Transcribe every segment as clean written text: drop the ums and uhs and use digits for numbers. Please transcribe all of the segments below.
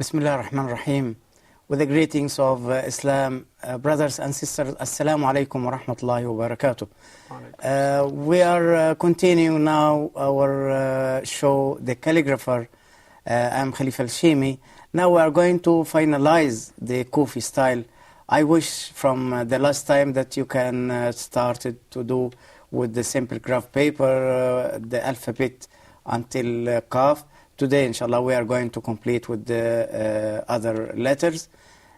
Bismillah ar-Rahman ar-Rahim. With the greetings of Islam, brothers and sisters, Assalamu alaikum wa rahmatullahi wa barakatuh. We are continuing now our show, The Calligrapher. I'm Khalifa Al Sheemy. Now we are going to finalize the Kufi style. I wish from the last time that you can start to do with the simple graph paper, the alphabet until Qaf. Today, inshallah, we are going to complete with the other letters.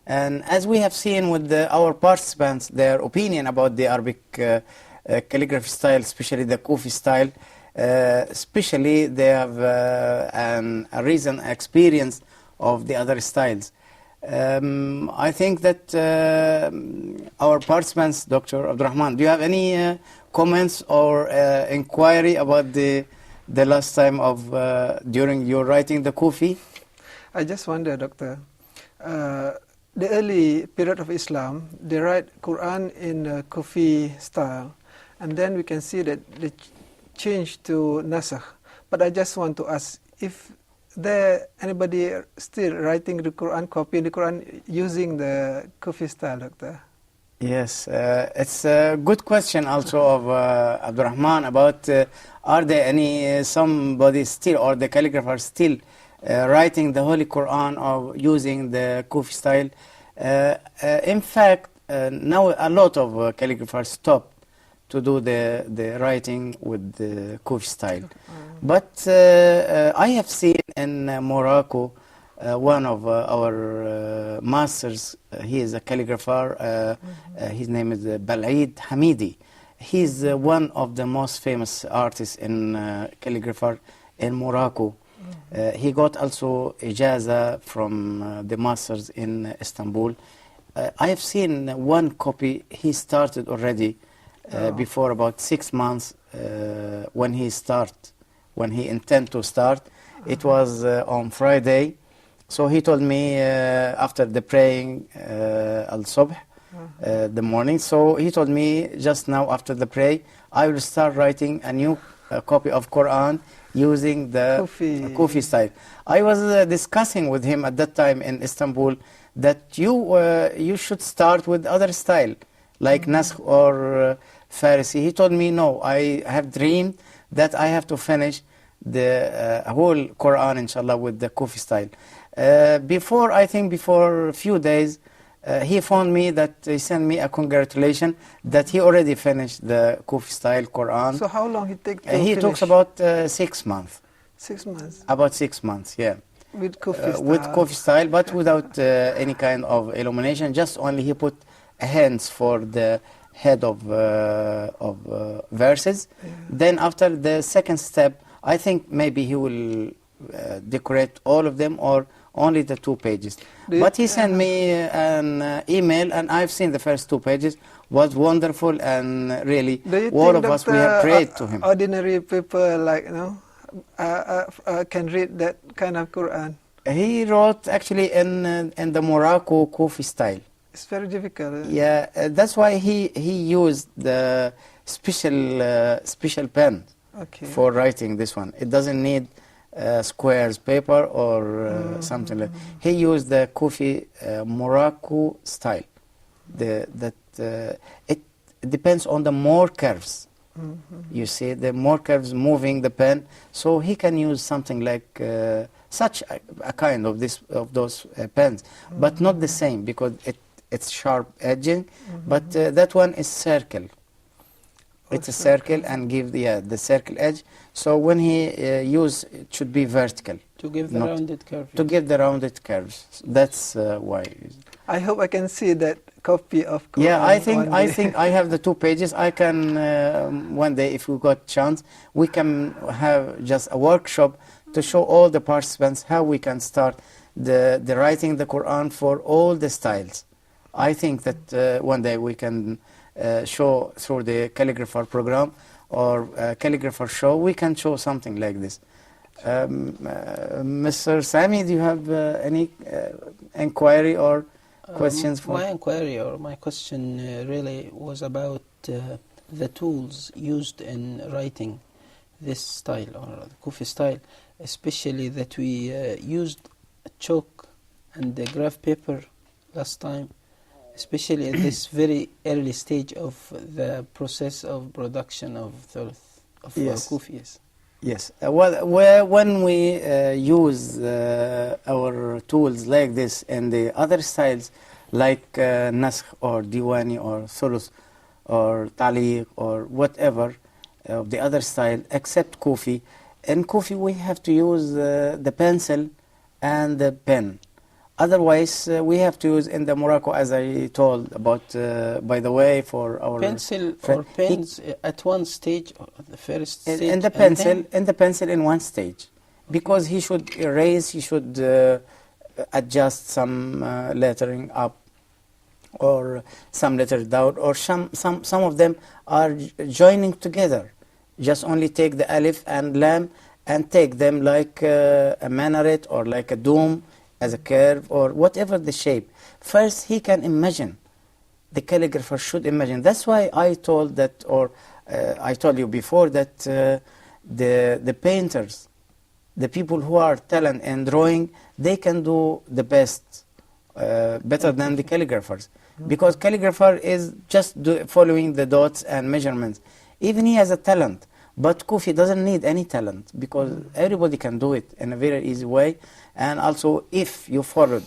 And as we have seen with our participants, their opinion about the Arabic calligraphy style, especially the Kufi style, especially they have a recent experience of the other styles. I think that our participants, Dr. Abdurrahman, do you have any comments or inquiry about the last time of during your writing the Kufi? I just wonder, Doctor, the early period of Islam, they write Quran in Kufi style, and then we can see that they changed to Nasakh. But I just want to ask, if there anybody still writing the Quran, copying the Quran using the Kufi style, Doctor? Yes, it's a good question also of Abdurrahman about are there any somebody still or the calligrapher still writing the Holy Quran or using the Kufi style. In fact, now a lot of calligraphers stop to do the writing with the Kufi style. But I have seen in Morocco one of our masters, he is a calligrapher, his name is Balaid Hamidi. He's one of the most famous artists in calligrapher in Morocco. He got also ijaza from the masters in Istanbul. I have seen one copy he started already before about 6 months when he intend to start. It was on Friday. So he told me after the praying al-subh, the morning, so he told me just now after the pray, I will start writing a new copy of Quran using the Kufi style. I was discussing with him at that time in Istanbul that you should start with other style, like Nasakh or Farsi. He told me, no, I have dreamed that I have to finish the whole Quran, inshallah, with the Kufi style. Before a few days, he phoned me that he sent me a congratulation that he already finished the Kufi style Quran. So how long it take to finish? He took about 6 months. 6 months? About 6 months, yeah. With Kufi style? With Kufi style, but without any kind of illumination, just only he put hands for the head of verses. Yeah. Then after the second step, I think maybe he will decorate all of them or only the 2 pages. But he sent me an email, and I've seen the first 2 pages. Was wonderful, and really all of us, we have prayed to him. Ordinary people like can read that kind of Quran? He wrote actually in the Morocco Kufi style. It's very difficult. Yeah, that's why he used the special pen for writing this one. It doesn't need squares paper or something like. He used the Kufi Morocco style. It depends on the more curves. You see, the more curves moving the pen, so he can use something like such a kind of those pens, but not the same because it's sharp edging. But that one is circle. It's a circle and give the circle edge. So when he use, it should be vertical. To give the not rounded curve. to give the rounded curves. That's why. I hope I can see that copy of Quran. Yeah, I think one I day. think I have the 2 pages. I can one day, if we got chance, we can have just a workshop to show all the participants how we can start the writing the Quran for all the styles. I think that one day we can show through the Calligrapher program or Calligrapher show. We can show something like this. Mr. Sami, do you have any inquiry or questions for? My inquiry or my question really was about the tools used in writing this style or the Kufi style, especially that we used chalk and the graph paper last time, especially at this very early stage of the process of production of Yes. Kufis. Yes. When we use our tools like this in the other styles, like Naskh or Diwani or Thuluth or Taliq or whatever of the other style, except Kufi. In Kufi, we have to use the pencil and the pen. Otherwise, we have to use in the Morocco, as I told about, by the way, for our pencil or pens at one stage, or the first stage, in the pencil in one stage, because he should erase, he should adjust some lettering up or some letters down, or some of them are joining together. Just only take the alif and lam and take them like a minaret or like a dome as a curve or whatever the shape. First, he can imagine. The calligrapher should imagine. That's why I told that, or I told you before that the painters, the people who are talented in drawing, they can do the best, better than the calligraphers. Because calligrapher is just following the dots and measurements. Even he has a talent, but Kufi doesn't need any talent because everybody can do it in a very easy way. And also, if you followed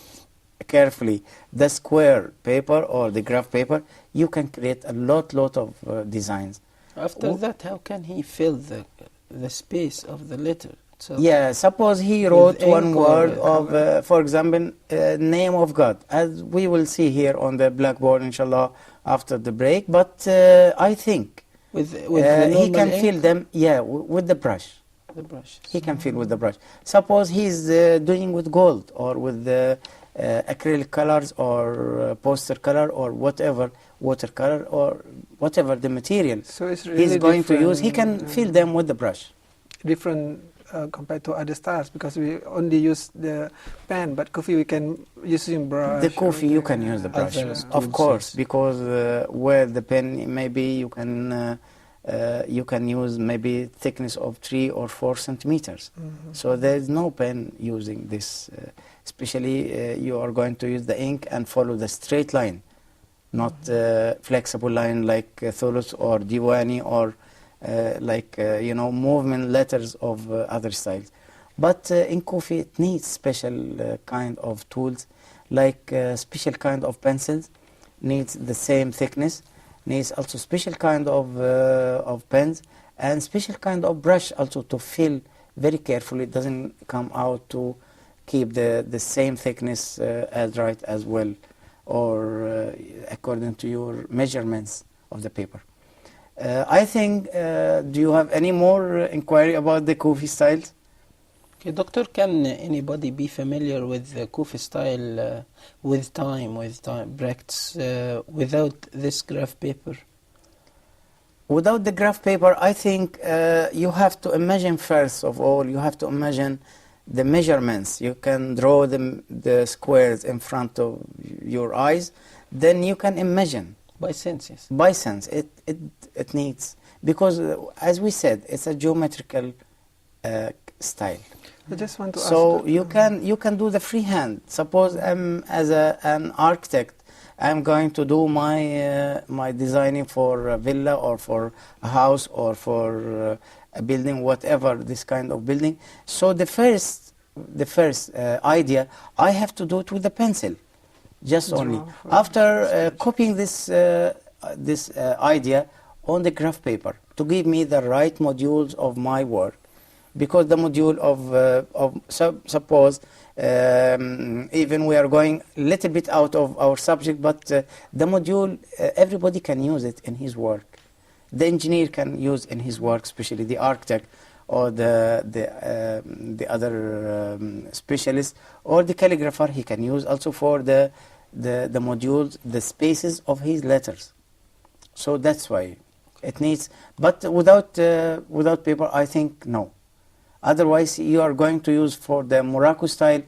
carefully the square paper or the graph paper, you can create a lot of designs. After that, how can he fill the space of the letter? So yeah, suppose he wrote one word of, for example, name of God, as we will see here on the blackboard, inshallah, after the break. But I think with he can fill them, with the brush. The brush. He can fill with the brush. Suppose he's doing with gold or with acrylic colors or poster color or whatever, watercolor or whatever the material so it's really he's going to use, he can fill them with the brush. Different compared to other styles, because we only use the pen, but Kufi we can using brush. The Kufi you can use the brush, of course, because where the pen maybe you can use maybe thickness of 3 or 4 centimeters. So there is no pen using this. Especially you are going to use the ink and follow the straight line, not flexible line like Thuluth or Diwani or movement letters of other styles. But in Kufi it needs special kind of tools, like special kind of pencils, needs the same thickness, needs also special kind of pens and special kind of brush also to fill very carefully. It doesn't come out to keep the same thickness as right as well, or according to your measurements of the paper. I think, do you have any more inquiry about the Kufi styles? Okay, Doctor, can anybody be familiar with the Kufi style with time practice, without this graph paper? Without the graph paper, I think you have to imagine, first of all, you have to imagine the measurements. You can draw the squares in front of your eyes, then you can imagine. By sense, yes. By sense, it needs, because as we said, it's a geometrical style. I just want to ask. So you can do the freehand. Suppose I'm as an architect, I'm going to do my designing for a villa or for a house or for a building, whatever this kind of building. So the first idea, I have to do it with the pencil, just only. After copying this idea on the graph paper to give me the right modules of my work, because the module suppose even we are going a little bit out of our subject, but the module, everybody can use it in his work. The engineer can use in his work, especially the architect or the other specialist, or the calligrapher. He can use also for the modules, the spaces of his letters. So that's why it needs. But without paper, I think no. Otherwise, you are going to use for the Morocco style.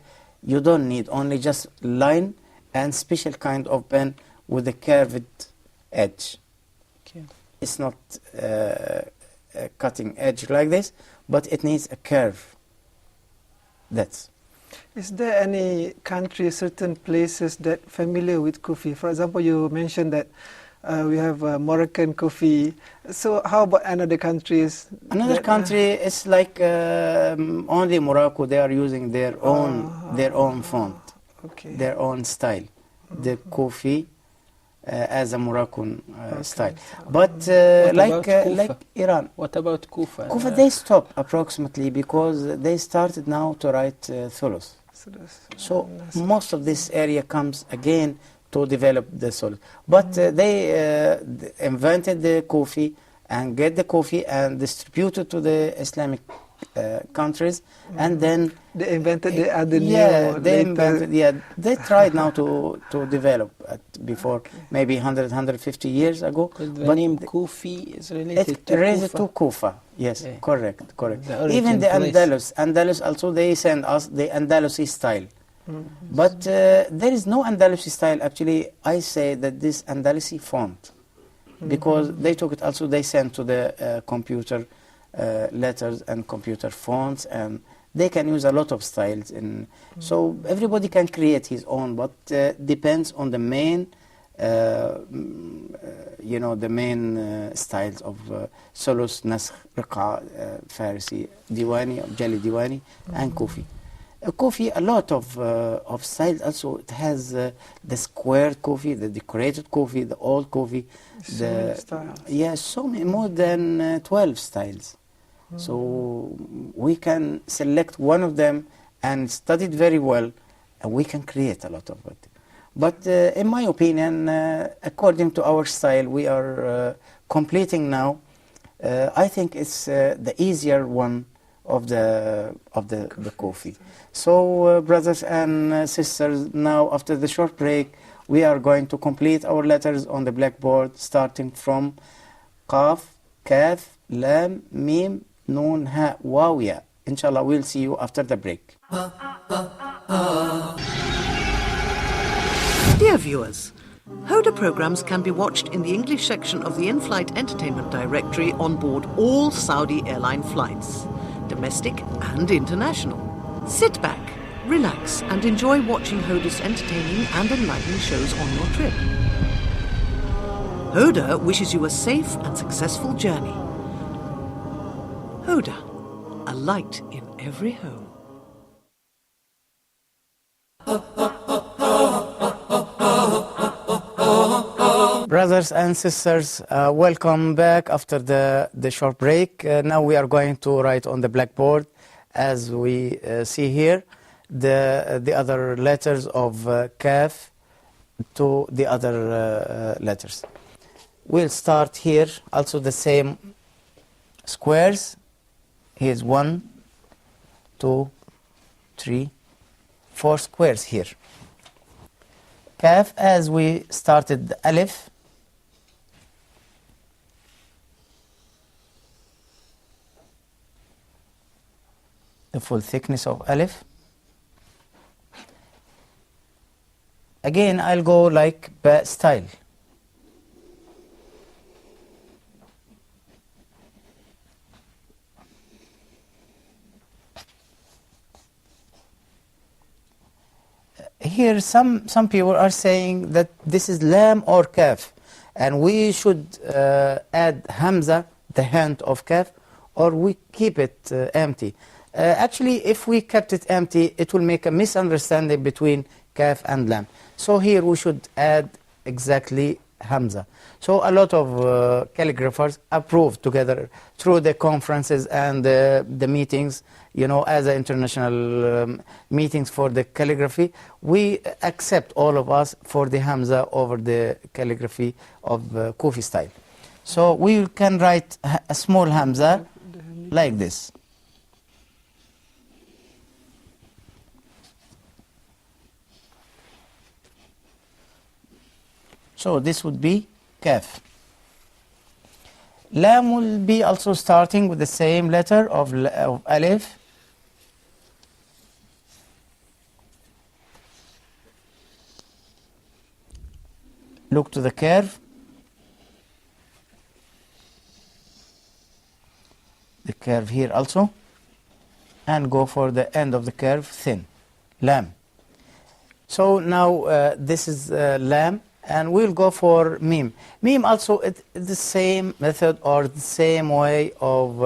You don't need, only just line and special kind of pen with a curved edge. Okay. It's not a cutting edge like this, but it needs a curve. That's. Is there any country, certain places that familiar with Kufi? For example, you mentioned that we have Moroccan Kufi. So how about another countries? Another country is like only Morocco. They are using their own font, okay, their own style, the Kufi as a Moroccan style. But like Iran. What about Kufa? Kufa, they stopped approximately because they started now to write Thulus. So most of this area comes again to develop the Thulus. But they invented the Kufi and get the Kufi and distributed to the Islamic countries, and then they invented the other they tried now to develop before maybe 150 years ago. The name Kufi is related to Kufa. Yes, yeah. Correct. Even the Andalus also, they send us the Andalusi style. But there is no Andalusi style. Actually, I say that this Andalusi font, because they took it also, they sent to the computer letters and computer fonts, and they can use a lot of styles. So everybody can create his own, but depends on the main, the main styles of Sulus, Naskh, Riqa, Farsi, Diwani, Jali Diwani, and Kufi. Kufi, a lot of styles also. It has the squared Kufi, the decorated Kufi, the old Kufi. So many, more than 12 styles. So we can select one of them and study it very well, and we can create a lot of it. But in my opinion, according to our style, we are completing now. I think it's the easier one of the Kufi. So brothers and sisters, now after the short break, we are going to complete our letters on the blackboard, starting from Qaf, Kaf, Lam, Mim, Noon, Ha, Waw, Ya. Inshallah, we'll see you after the break. Dear viewers, Huda programs can be watched in the English section of the in-flight entertainment directory on board all Saudi airline flights, domestic and international. Sit back, relax, and enjoy watching Huda's entertaining and enlightening shows on your trip. Huda wishes you a safe and successful journey. Huda, a light in every home. Brothers and sisters, welcome back after the short break. Now we are going to write on the blackboard, as we see here, the other letters of Kaf to the other letters. We'll start here, also the same squares. Here's 1, 2, 3, 4 squares here. Kaf, as we started the Alif, the full thickness of Alif. Again, I'll go like Ba style. Here, some people are saying that this is Lam or Kaf, and we should add Hamza, the hand of Kaf, or we keep it empty. Actually, if we kept it empty, it will make a misunderstanding between Kaf and Lam. So here we should add exactly Hamza. So a lot of calligraphers approved together through the conferences and the meetings, as international meetings for the calligraphy. We accept, all of us, for the Hamza over the calligraphy of Kufi style. So we can write a small Hamza like this. So this would be Kaf. Lam will be also starting with the same letter of Alif. Look to the curve. The curve here also. And go for the end of the curve, thin. Lam. So now this is Lam. And we'll go for Mim. Mim also, it's the same method or the same way of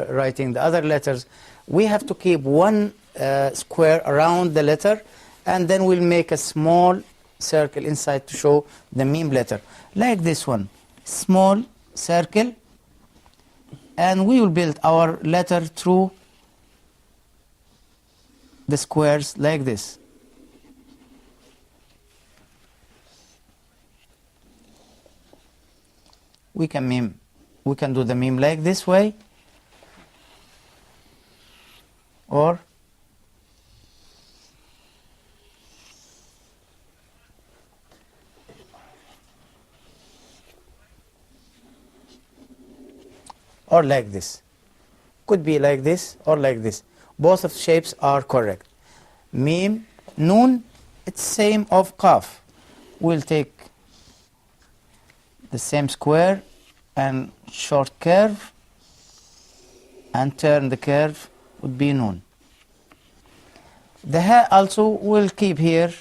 writing the other letters. We have to keep one square around the letter, and then we'll make a small circle inside to show the Mim letter. Like this one, small circle, and we will build our letter through the squares like this. We can do the meme like this way, or like this. Could be like this or like this. Both of shapes are correct. Meme, Noon, it's same of Qaf. We'll take the same square and short curve and turn the curve would be Noon. The Ha also will keep here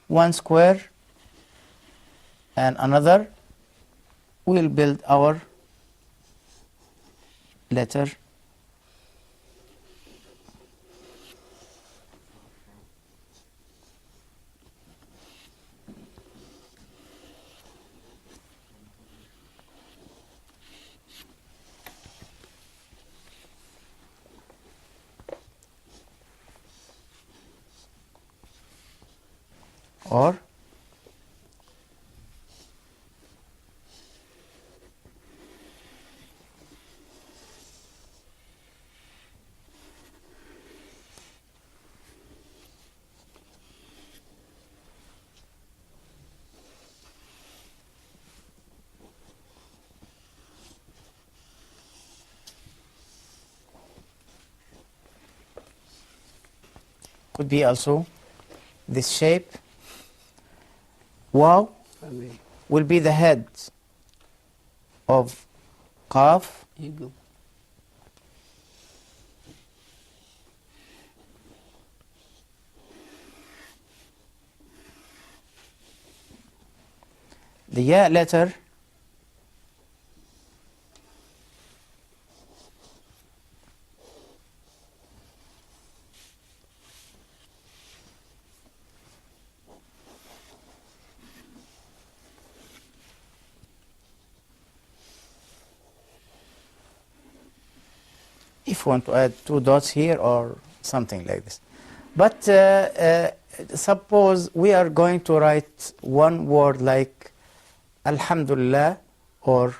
one square and another. We'll build our letter or could be also this shape. Waw will be the head of Qaf. Eagle. The Ya letter if you want to add two dots here or something like this. But suppose we are going to write one word like Alhamdulillah, or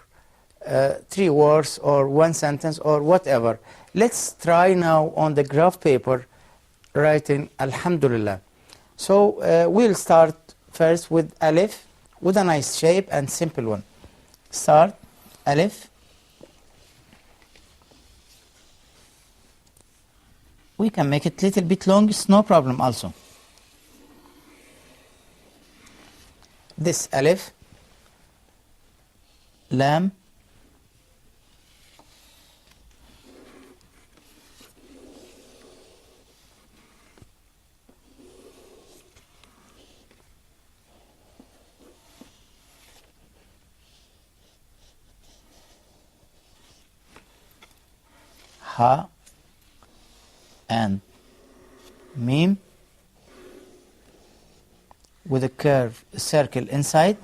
three words, or one sentence, or whatever. Let's try now on the graph paper writing Alhamdulillah. So we'll start first with Alif, with a nice shape and simple one. Start Alif. We can make it a little bit long, it's no problem also. This Alif, Lam, Ha, and Mim with a curve circle inside,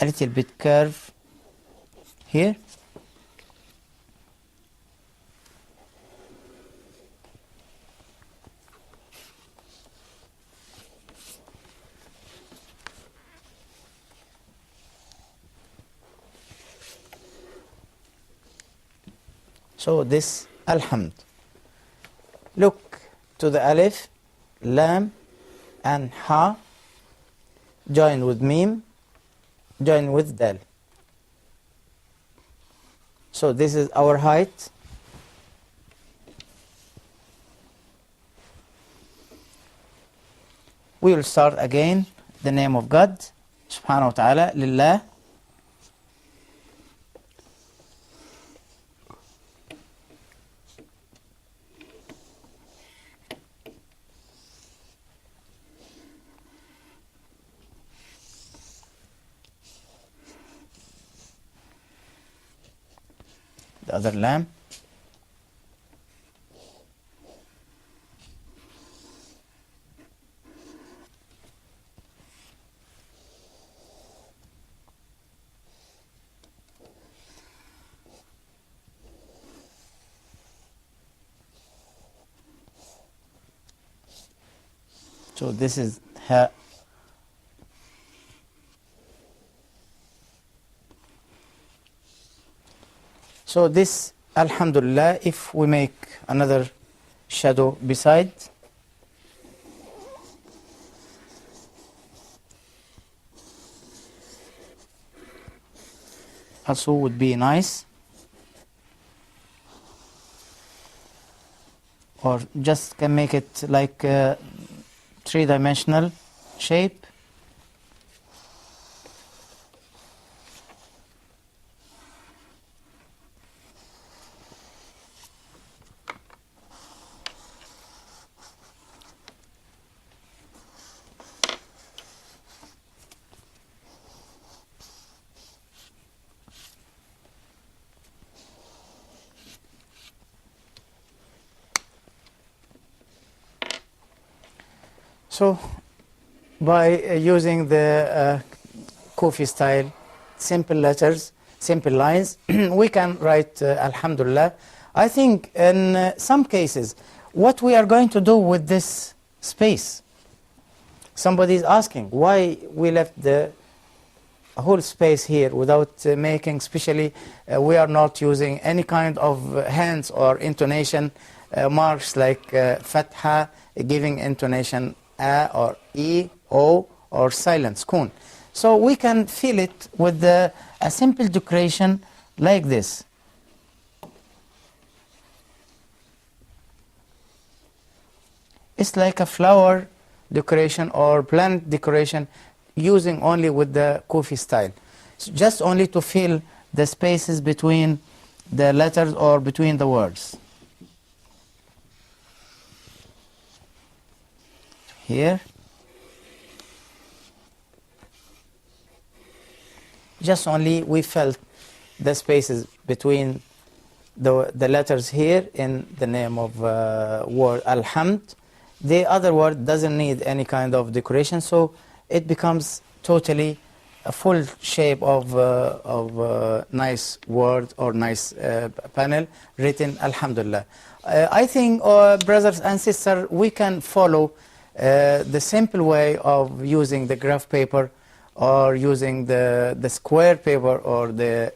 a little bit curve here. So this alhamd. Look to the alif, lam, and ha, join with mim, join with dal. So this is our height. We will start again the name of God, subhanahu wa ta'ala, lillah. The other lamb. So this is ha. So this, alhamdulillah, if we make another shadow beside, also would be nice, or just can make it like a three-dimensional shape. So, by using the Kufi style, simple letters, simple lines, we can write Alhamdulillah. I think in some cases, what we are going to do with this space? Somebody is asking why we left the whole space here without making, especially we are not using any kind of hands or intonation marks like fatha, giving intonation a or e, o, or silent skun. So we can feel it with a simple decoration like this. It's like a flower decoration or plant decoration using only with the Kufi style. So just only to fill the spaces between the letters or between the words. Here. Just only we felt the spaces between the letters here in the name of word Alhamd. The other word doesn't need any kind of decoration, so it becomes totally a full shape of nice word or nice panel written Alhamdulillah. I think, brothers and sisters, we can follow the simple way of using the graph paper or using the square paper or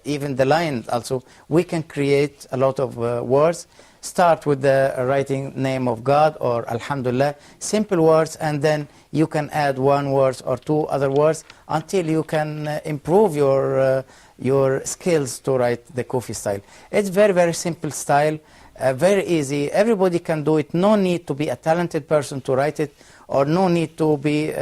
even the lines also. We can create a lot of words. Start with the writing name of God or Alhamdulillah, simple words, and then you can add one word or two other words until you can improve your skills to write the Kufi style. It's very, very simple style, very easy. Everybody can do it. No need to be a talented person to write it, or no need to be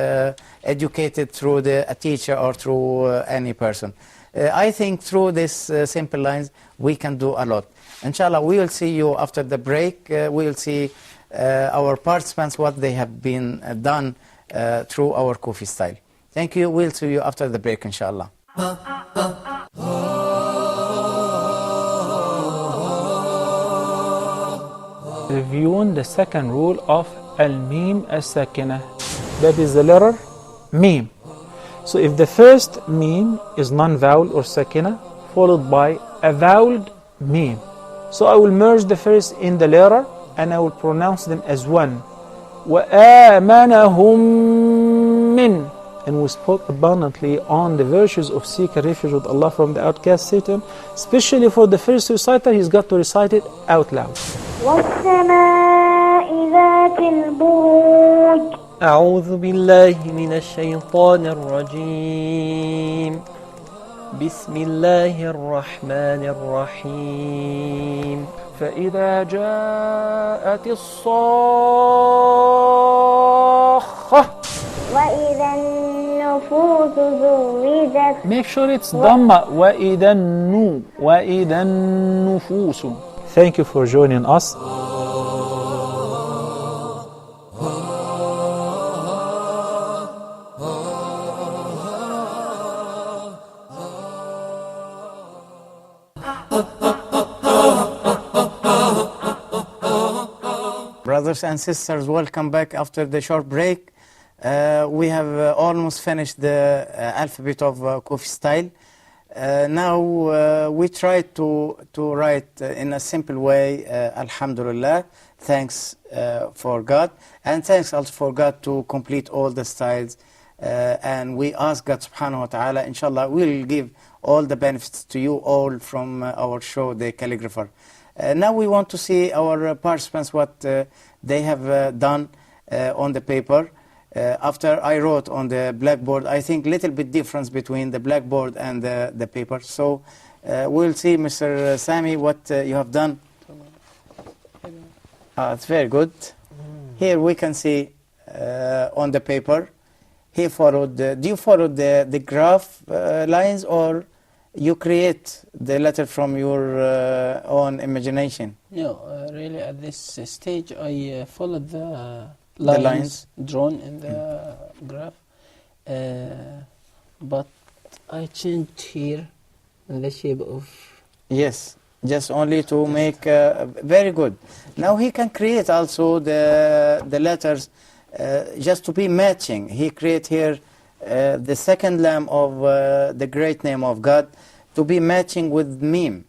educated through a teacher or through any person. I think through these simple lines we can do a lot. Inshallah, we will see you after the break. We will see our participants, what they have been done through our Kufi style. Thank you. We'll see you after the break, inshallah. Reviewing the second rule of al-mim as-sakinah. That is the letter mim. So if the first meme is non-vowel or sakina, followed by a voweled meme, so I will merge the first in the letter and I will pronounce them as one. وَآمَنَهُمْ مِنْ. And we spoke abundantly on the virtues of seeking refuge with Allah from the outcast Satan. Especially for the first reciter, he's got to recite it out loud. وَالسَّمَاءِ ذَاتِ الْبُرُوجِ أعوذ بالله من الشيطان الرجيم بسم الله الرحمن الرحيم فإذا جاءت الصاخة. وَإِذَا النُّفُوسُ زُوِّجَتْ. Make sure it's Dhamma. وَإِذَا النُّفُوسُ. Thank you for joining us. Brothers and sisters, welcome back after the short break. We have almost finished the alphabet of Kufi style. Now we try to write in a simple way, Alhamdulillah, thanks for God, and thanks also for God to complete all the styles. And we ask God subhanahu wa ta'ala, inshallah, we'll give all the benefits to you all from our show, The Calligrapher. Now we want to see our participants, what they have done on the paper. After I wrote on the blackboard, I think little bit difference between the blackboard and the paper. So we'll see, Mr. Sami, what you have done. It's very good. Here we can see on the paper, he followed, do you follow the graph lines, or you create the letter from your own imagination? No, really at this stage I followed the The lines drawn in the graph, but I changed here in the shape of... Yes, just only to make very good. Now he can create also the letters just to be matching. He create here the second lamb of the great name of God to be matching with meme,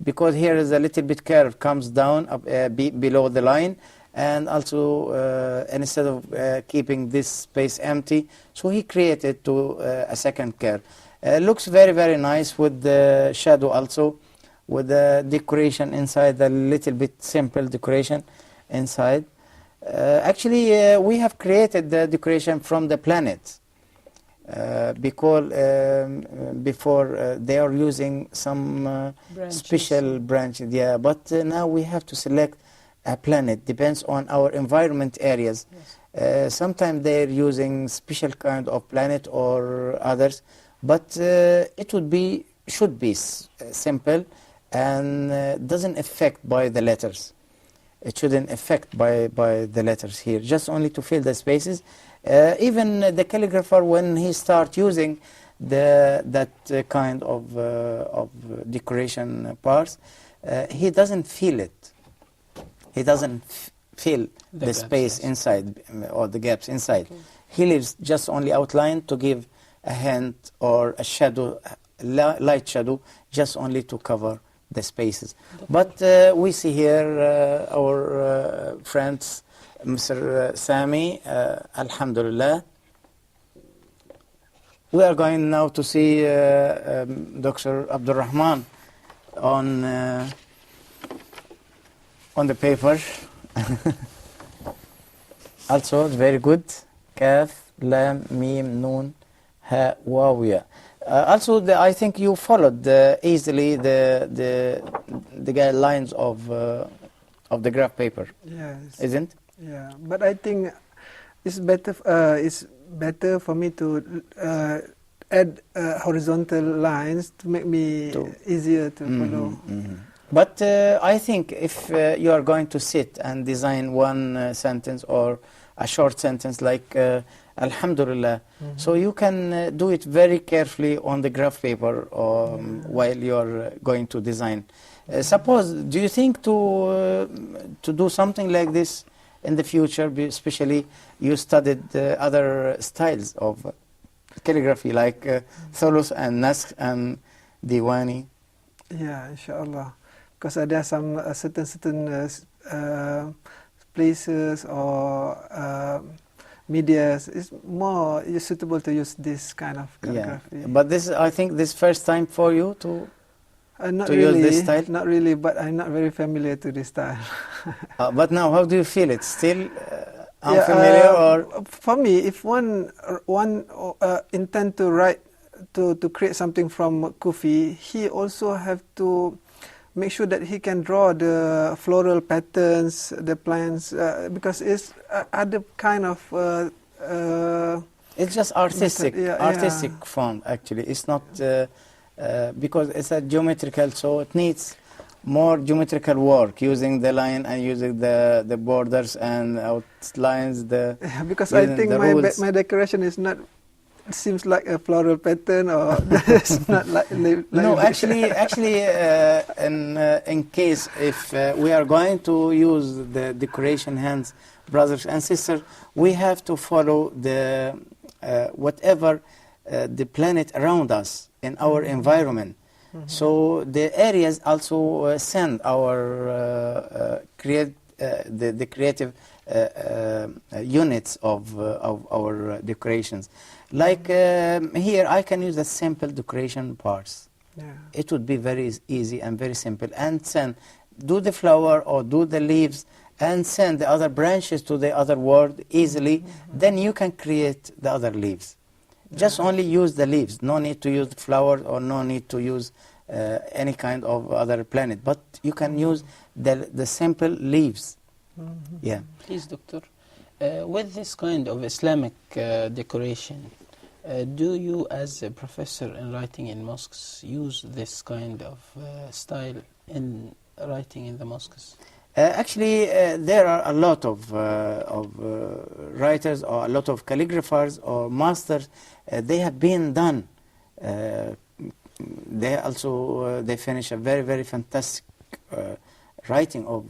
because here is a little bit curve comes down below the line. And also, instead of keeping this space empty, so he created to a second curve. Looks very, very nice with the shadow also, with the decoration inside, a little bit simple decoration inside. Actually, we have created the decoration from the planets, because before they are using some special branches. Yeah, but now we have to select a planet, depends on our environment areas. Yes. Sometimes they're using special kind of planet or others, but it should be simple and doesn't affect by the letters. It shouldn't affect by the letters here, just only to fill the spaces. Even the calligrapher, when he start using that kind of decoration parts, he doesn't feel it. He doesn't fill the space inside or the gaps inside. Okay. He leaves just only outline to give a hint or a shadow, light shadow, just only to cover the spaces. But we see here our friends, Mr. Sami, Alhamdulillah. We are going now to see Dr. Abdul Rahman on the paper. Also, it's very good. Kaf, Lam, Mim, Noon, Ha, Wawiya. Also, I think you followed easily the guidelines of the graph paper. Yes. Isn't? Yeah, but I think it's better for me to add horizontal lines to make me easier to follow. Mm-hmm. But I think if you are going to sit and design one sentence or a short sentence like Alhamdulillah, so you can do it very carefully on the graph paper while you are going to design. Suppose, do you think to do something like this in the future, especially you studied other styles of calligraphy like thulus and naskh and diwani? Yeah, inshallah. Because there are some certain places or medias, it's more suitable to use this kind of calligraphy. Yeah. But this, I think, this first time for you to not to really, use this style? Not really, but I'm not very familiar to this style. But now, how do you feel it? Still unfamiliar, or? For me, if one intend to write to create something from Kufi, he also have to make sure that he can draw the floral patterns, the plants, because it's other kind of. It's just artistic, method, form. Actually, it's not because it's a geometrical, so it needs more geometrical work using the line and using the borders and outlines. Because I think my decoration is not. Seems like a floral pattern, or it's not like no. Actually, in case if we are going to use the decoration hands, brothers and sisters, we have to follow the whatever the planet around us in our environment. So the areas also send our the creative units of our decorations. Like here, I can use the simple decoration parts. Yeah. It would be very easy and very simple. And do the flower or do the leaves and send the other branches to the other word easily. Then you can create the other leaves. Just only use the leaves. No need to use the flowers or no need to use any kind of other planet. But you can use the simple leaves. Yeah. Please, Doctor, with this kind of Islamic decoration, do you, as a professor in writing in mosques, use this kind of style in writing in the mosques? Actually, there are a lot of writers or a lot of calligraphers or masters. They have been done. They also they finish a very, very fantastic writing of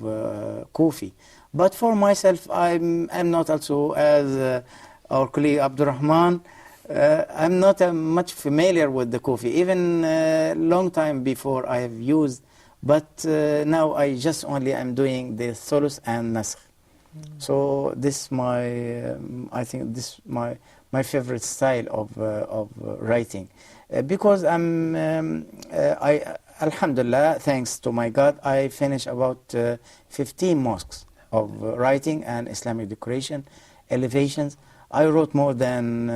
Kufi. But for myself, I'm not also as our colleague Abdurrahman. I'm not much familiar with the Kufi. Even long time before I have used, but now I just only am doing the thulus and naskh. So this my I think this my favorite style of writing, because Alhamdulillah, thanks to my God, I finished about 15 mosques of writing and Islamic decoration, elevations. I wrote more than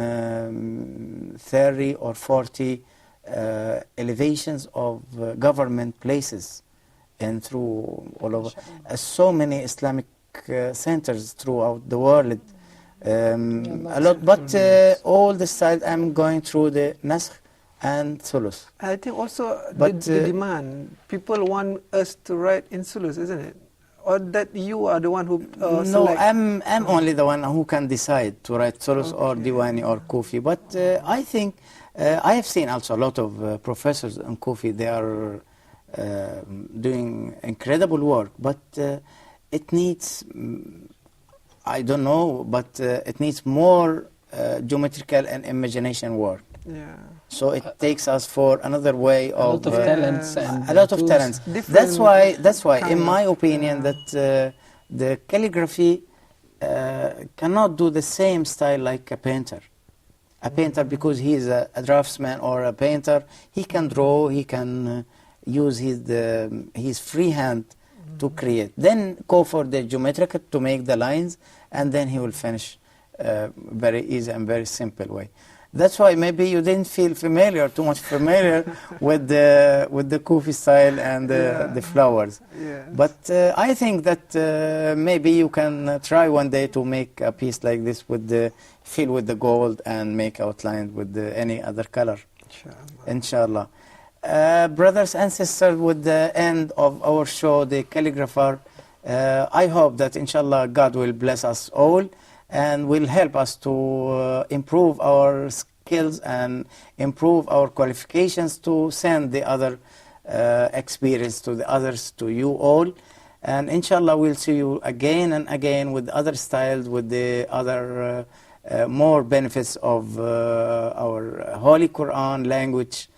30 or 40 elevations of government places and through all over. So many Islamic centers throughout the world. A lot, but all the styles I'm going through the naskh and thulus. I think also the demand. People want us to write in thulus, isn't it? Or that you are the one who no, select? I'm only the one who can decide to write thulus or diwani or Kufi. But I think I have seen also a lot of professors in Kufi. They are doing incredible work, but it needs, I don't know, but it needs more geometrical and imagination work. Yeah. So it takes us for another way of a lot of talents and a lot of talents. That's why, in my opinion, yeah, that the calligraphy cannot do the same style like a painter. A painter, because he is a draftsman or a painter, he can draw, he can use his free hand to create. Then go for the geometrical to make the lines, and then he will finish very easy and very simple way. That's why maybe you didn't feel too much familiar with the Kufi style and the flowers. Yes. But I think that maybe you can try one day to make a piece like this fill with the gold and make outlined with any other color. Inshallah. Brothers and sisters, with the end of our show, the Calligrapher, I hope that inshallah God will bless us all and will help us to improve our skills and improve our qualifications to send the other experience to the others, to you all. And inshallah we'll see you again and again with other styles, with the other more benefits of our Holy Quran language